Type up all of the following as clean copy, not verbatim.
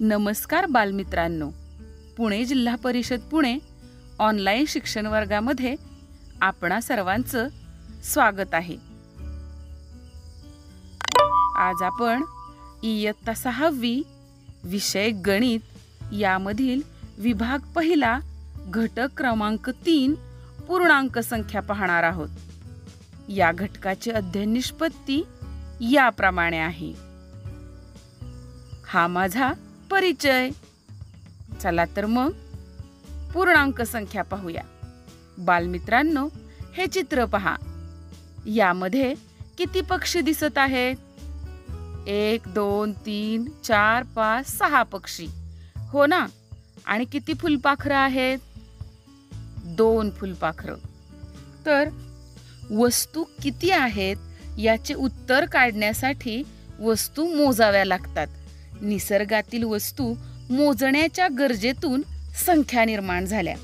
नमस्कार बालमित्रांनो, पुणे जिल्हा परिषद पुणे ऑनलाईन शिक्षण वर्गामध्ये आपणा सर्वांचं स्वागत आहे। आज आपण इयत्ता 6वी विषय गणित यामधील विभाग पहिला घटक क्रमांक 3 पूर्णांक संख्या पाहणार आहोत। या घटकाची अध्ययन निष्पत्ती याप्रमाणे आहे। हा माझा परिचय। चला तर मग पूर्णांक संख्या पाहूया। बालमित्रांनो, हे चित्र पहा। यामध्ये किती पक्षी दिसत आहेत? 1 2 3 4 5 6 पक्षी, हो ना? आणि किती फुलपाखरं आहेत? 2 फुलपाखरं। तर वस्तू किती आहेत याचे उत्तर काढण्यासाठी वस्तू मोजाव्या लागतात। निसर्गातील वस्तू मोजण्याच्या गरजेतून संख्या निर्माण झाल्या।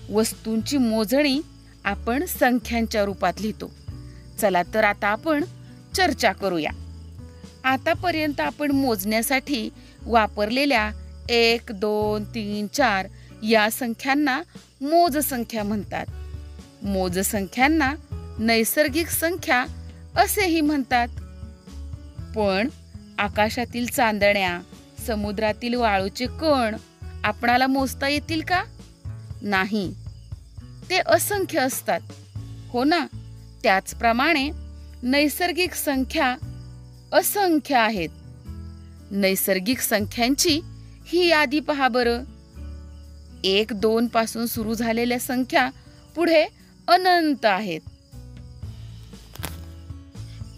वस्तूंची मोजणी आपण संख्यांच्या रूपात लिहितो। चला तर आता आपण चर्चा करूया। आतापर्यंत आपण मोजण्यासाठी वापरलेल्या 1 2 3 4 या संख्यांना मोज संख्या म्हणतात। मोज संख्यांना नैसर्गिक संख्या असेही म्हणतात। पण आकाशातील चांदण्या, समुद्रातील वाळूचे कण आपणाला मोजता येतील का? नाही, ते असंख्य असतात, हो ना? त्याचप्रमाणे नैसर्गिक संख्या असंख्य आहेत। नैसर्गिक संख्यांची ही यादी पहा बरं। 1 2 पासून सुरू झालेल्या संख्या पुढे अनंत आहेत।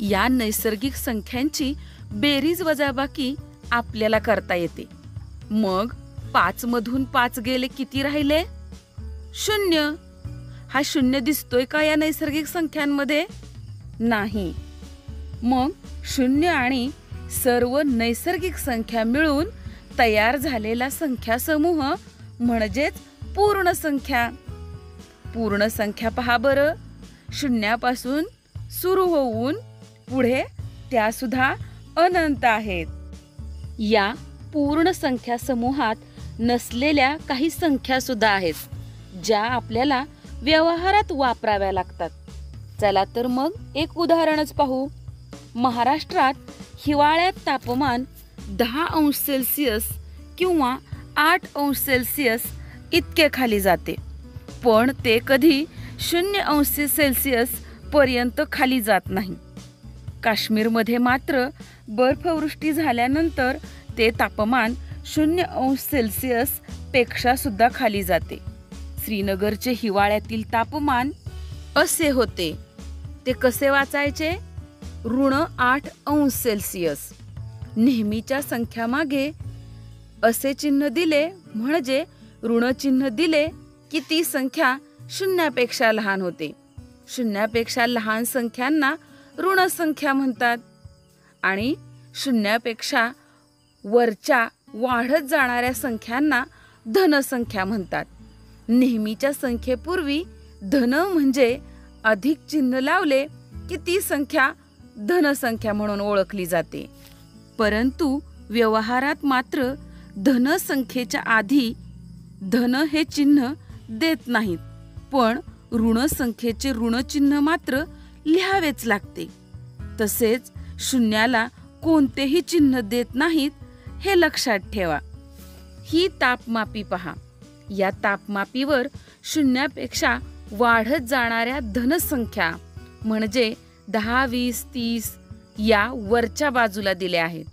या नैसर्गिक संख्यांची बेरीज वजाबाकी आपल्याला करता येते। मग 5 मधून 5 गेले किती राहिले? 0। हा 0 दिसतोय का या नैसर्गिक संख्यांमध्ये? नाही। मग 0 आणि सर्व नैसर्गिक संख्या मिळून तयार झालेला संख्या समूह म्हणजेच पूर्ण संख्या। पूर्ण संख्या पहा बरं। 0 पासून सुरू होऊन पुढे त्या सुद्धा अनंत आहेत। या पूर्ण संख्या समूहात नसलेल्या काही संख्या सुद्धा आहेत, ज्या आपल्याला व्यवहारात वापराव्या लागतात। चला तर मग एक उदाहरणच पाहू। महाराष्ट्रात हिवाळ्यात तापमान 10 अंश सेल्सिअस किंवा 8 अंश सेल्सिअस इतके खाली जाते, पण ते कधी 0 अंश सेल्सिअस पर्यंत खाली जात नाही। काश्मीरमध्ये मात्र बर्फवृष्टी झाल्यानंतर ते तापमान 0 अंश सेल्सिअस पेक्षा सुद्धा खाली जाते। श्रीनगरचे हिवाळ्यातील तापमान असे होते। ते कसे वाचायचे? -8 अंश सेल्सिअस। नेहमीच्या संख्यामागे असे चिन्ह दिले म्हणजे ऋण चिन्ह दिले की ती संख्या 0 पेक्षा लहान होते। 0 पेक्षा लहान संख्यांना ऋण संख्या म्हणतात आणि 0 पेक्षा वरच्या वाढत जाणाऱ्या संख्यांना धन संख्या म्हणतात। नेहमीच्या संख्येपूर्वी धन म्हणजे अधिक चिन्ह लावले की ती संख्या धन संख्या म्हणून ओळखली जाते। परंतु व्यवहारात मात्र धन संख्येच्या आधी धन हे चिन्ह देत नाहीत, पण ऋण संख्येचे ऋण चिन्ह मात्र लिहावेच लागते। तसेच 0ला कोणतेही चिन्ह देत नाहीत, हे लक्षात ठेवा। ही तापमापी पहा। या तापमापीवर 0 पेक्षा वाढत जाणाऱ्या धनसंख्या म्हणजे 10 20 30 या वरच्या बाजूला दिल्या आहेत।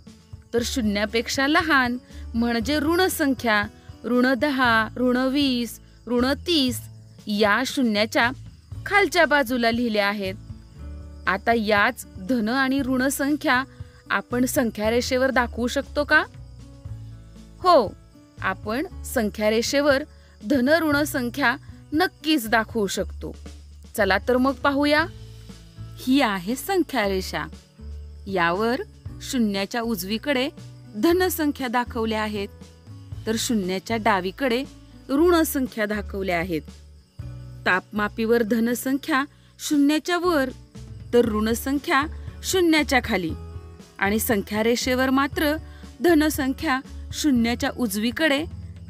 तर 0 पेक्षा लहान म्हणजे ऋण संख्या -10 -20 -30 या शून्याच्या खालच्या बाजूला लिहिल्या आहेत। आता याच धन आणि ऋण संख्या आपण संख्या रेषेवर दाखवू शकतो का? हो, आपण संख्या रेषेवर धन ऋण संख्या नक्कीच दाखवू शकतो। चला तर मग पाहूया। ही आहे संख्या रेषा। यावर शून्याच्या उजवीकडे धन संख्या दाखवल्या आहेत, तर शून्याच्या डावीकडे ऋण संख्या दाखवल्या आहेत। तापमापीवर धन संख्या शून्याच्या वर तर ऋण संख्या शून्याच्या खाली आणि संख्या रेषेवर मात्र धन संख्या शून्याच्या उजवीकडे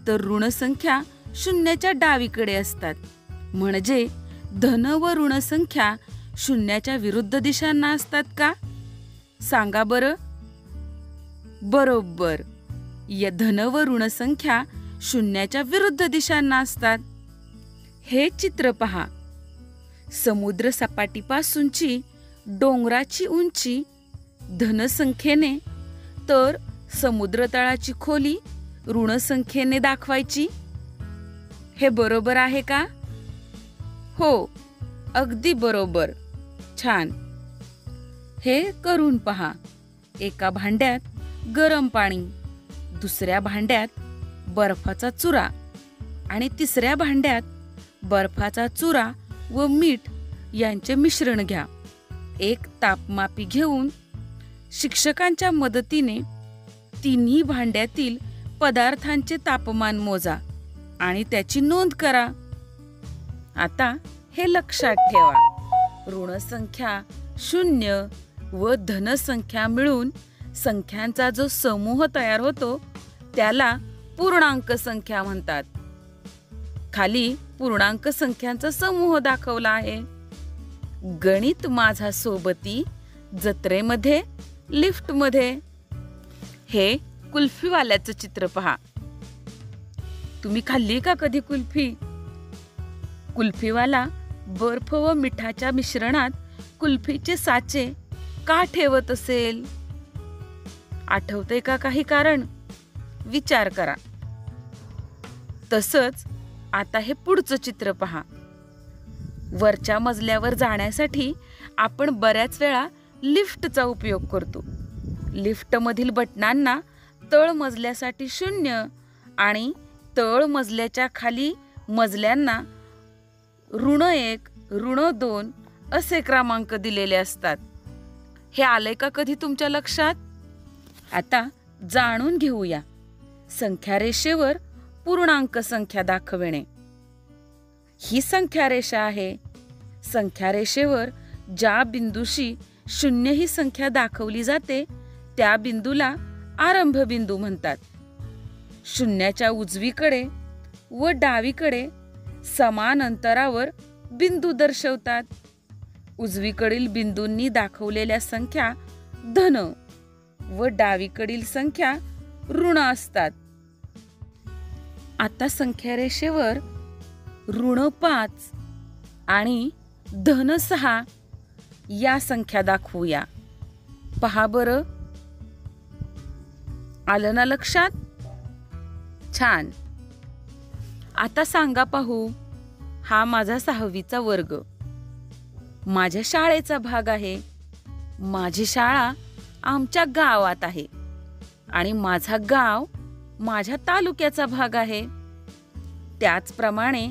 तर ऋण संख्या शून्याच्या डावीकडे असतात. म्हणजे धन व ऋण संख्या शून्याच्या विरुद्ध दिशांना असतात का? सांगा बरं. बरोबर. या धन व ऋण संख्या शून्याच्या विरुद्ध दिशांना असतात. हे चित्र पहा. समुद्र सपाटीपासूनची डोंगराची उंची धन संख्येने तर समुद्र तळाची खोली ऋण संख्येने दाखवायची. हे बरोबर आहे का? हो, अगदी बरोबर. छान. हे करून पहा. एका भांड्यात गरम पाणी, दुसऱ्या भांड्यात बर्फाचा चुरा आणि तिसऱ्या भांड्यात बर्फाचा चुरा व मीठ यांचे मिश्रण घ्या. एक तापमापी घेऊन शिक्षकांच्या मदतीने तिन्ही भांड्यातील पदार्थांचे तापमान मोजा आणि त्याची नोंद करा. आता हे लक्षात ठेवा. ऋण संख्या शून्य व धन संख्या मिळून संख्यांचा जो समूह तयार होतो त्याला पूर्णांक संख्या म्हणतात. खाली पूर्णांक संख्यांचा समूह दाखवला आहे. गणित माझा सोबती जत्रेमध्ये लिफ्टमध्ये. हे कुल्फीवाल्याचं चित्र पहा. तुम्ही खाल्ली का कधी कुल्फी? कुल्फीवाला बर्फ व मिठाच्या मिश्रणात कुल्फीचे साचे का ठेवत असेल? आठवते का काही कारण? विचार करा. तसंच आता हे पुढचं चित्र पहा. वरच्या मजल्यावर जाण्यासाठी आपण बऱ्याच वेळा लिफ्टचा उपयोग करतो. लिफ्टमधील बटनांना तळ मजल्यासाठी 0 आणि तळ मजल्याच्या खाली मजल्यांना ऋण 1, ऋण 2 असे क्रमांक दिलेले असतात. हे आलंय का कधी तुमच्या लक्षात? आता जाणून घेऊया संख्या रेषेवर पूर्णांक संख्या दाखविणे. ही संख्या रेषा आहे. संख्या रेषेवर ज्या बिंदूशी 0 ही संख्या दाखवली जाते त्या बिंदूला आरंभ बिंदू म्हणतात. शून्याच्या उजवीकडे व डावीकडे समान अंतरावर बिंदू दर्शवतात. उजवीकडील बिंदूंनी दाखवलेल्या संख्या धन व डावीकडील संख्या ऋण असतात. आता संख्या रेषेवर ऋण 5 आणि धन 6 या संख्या दाखवूया. पहा बरं. आलं ना लक्षात? छान. आता सांगा पाहू. हा माझा 6वीचा वर्ग. माझ्या शाळेचा भाग आहे. माझी शाळा आमच्या गावात आहे आणि माझा गाव माझ्या तालुक्याचा भाग आहे. त्याचप्रमाणे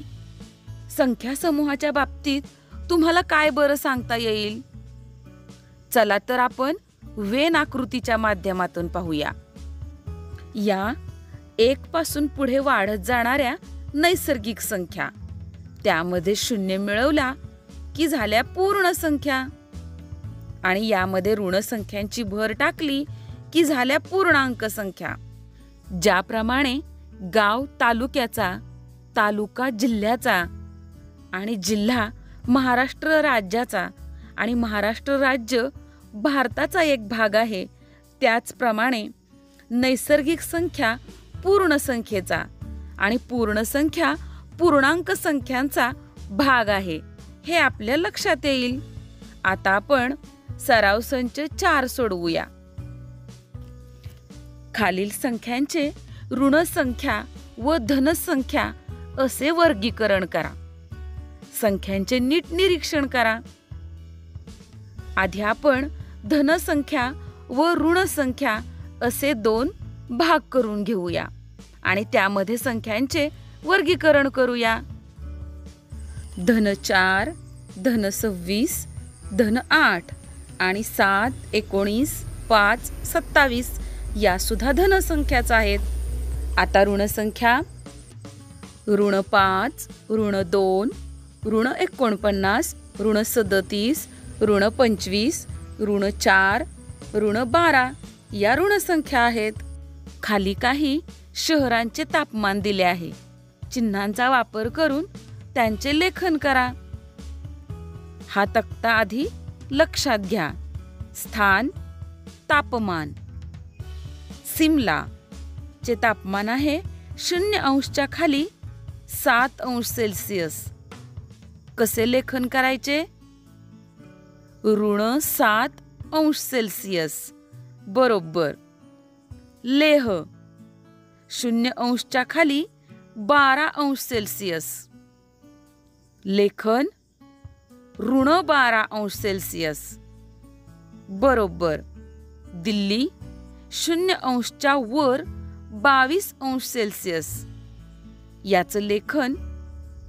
संख्या समूहाच्या बाबतीत तुम्हाला काय बरं सांगता येईल? चला तर आपण वेन आकृतीच्या माध्यमातून पाहूया. या 1 पासून पुढे वाढत जाणाऱ्या नैसर्गिक संख्या, त्यामध्ये 0 मिळवला की झाल्या पूर्ण संख्या आणि यामध्ये ऋण संख्यांची भर टाकली की झाल्या पूर्णांक संख्या. ज्याप्रमाणे गाव तालुक्याचा, तालुका जिल्ह्याचा आणि जिल्हा महाराष्ट्र राज्याचा आणि महाराष्ट्र राज्य भारताचा एक भाग आहे, त्याचप्रमाणे नैसर्गिक संख्या पूर्ण संख्येचा आणि पूर्ण संख्या पूर्णांक संख्यांचा भाग आहे, हे आपल्या लक्षात येईल. आता आपण सराव संच 4 सोडवूया. खालील संख्यांचे ऋण संख्या व धन संख्या असे वर्गीकरण करा. संख्यांचे नीट निरीक्षण करा. आधी आपण धन संख्या व ऋण संख्या असे 2 भाग करून घेऊया आणि त्यामध्ये संख्यांचे वर्गीकरण करूया. धन 4, धन 26, धन 8 आणि 7, 19, 5, 27 या सुद्धा धन संख्याच आहेत. आता ऋण संख्या ऋण 5, ऋण 2, ऋण 49, ऋण 37, ऋण 25, ऋण 4, ऋण 12 या ऋण संख्या आहेत. खाली काही शहरांचे तापमान दिले आहे. चिन्हांचा वापर करून त्यांचे लेखन करा. हा तक्ता आधी लक्षात घ्या. स्थान, तापमान. सिमला चे तापमान आहे 0° खाली 7°C. कसे लेखन करायचे? -7°C. बरोबर. लेह 0° खाली 12°C. लेखन -12°C. बरोबर. दिल्ली 0° वर 22°C. याचं लेखन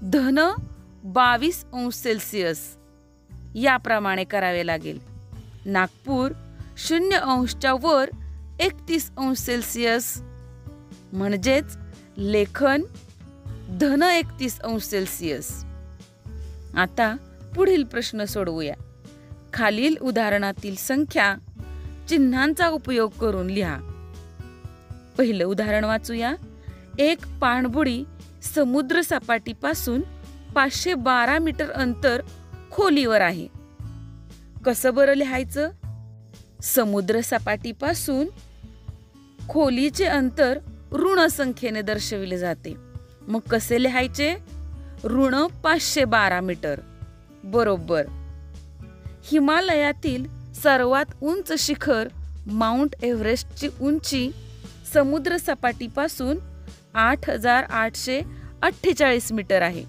-22°C याप्रमाणे करावे लागेल. नागपूर 0° वर 31°C म्हणजेच लेखन -31°C. आता पुढील प्रश्न सोडवूया. खालील उदाहरणातील संख्या चिन्हांचा उपयोग करून लिहा. पहिलं उदाहरण वाचूया. एक पाणबुडी समुद्र सपाटीपासून 512 मीटर अंतर खोलीवर आहे. कसं बरं लिहायचं? समुद्र सपाटीपासून खोलीचे अंतर ऋण संख्येने दर्शविले जाते. मग कसे लिहायचे? -512 मीटर. बरोबर. हिमालयातील सर्वात उंच शिखर माउंट एव्हरेस्टची उंची समुद्र सपाटीपासून 8,848 मीटर आहे.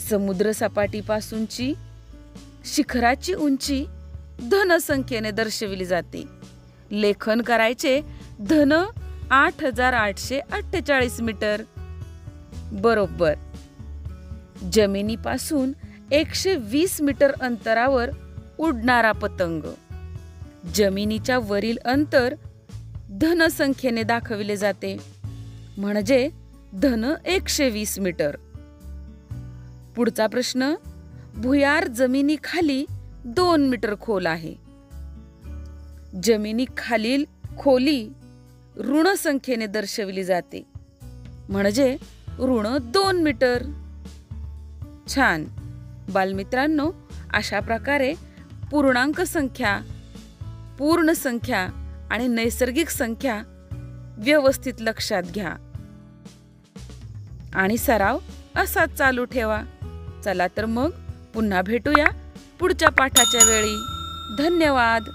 समुद्र सपाटीपासूनची शिखराची उंची धन संख्येने दर्शविली जाते. लेखन करायचे 8,848 मीटर. बरोबर. जमिनीपासून 120 मीटर अंतरावर उडणारा पतंग. जमिनीच्या वरील अंतर धन संख्येने दाखविले जाते म्हणजे -120 मीटर. पुढचा प्रश्न. भुयार जमिनीखाली 2 मीटर खोल आहे. जमिनीखालील खोली ऋण संख्येने दर्शविली जाते म्हणजे -2 मीटर. छान. बालमित्रांनो, अशा प्रकारे पूर्णांक संख्या, पूर्ण संख्या आणि नैसर्गिक संख्या व्यवस्थित लक्षात घ्या आणि सराव असाच चालू ठेवा. चला तर मग पुन्हा भेटूया पुढच्या पाठाच्या वेळी. धन्यवाद.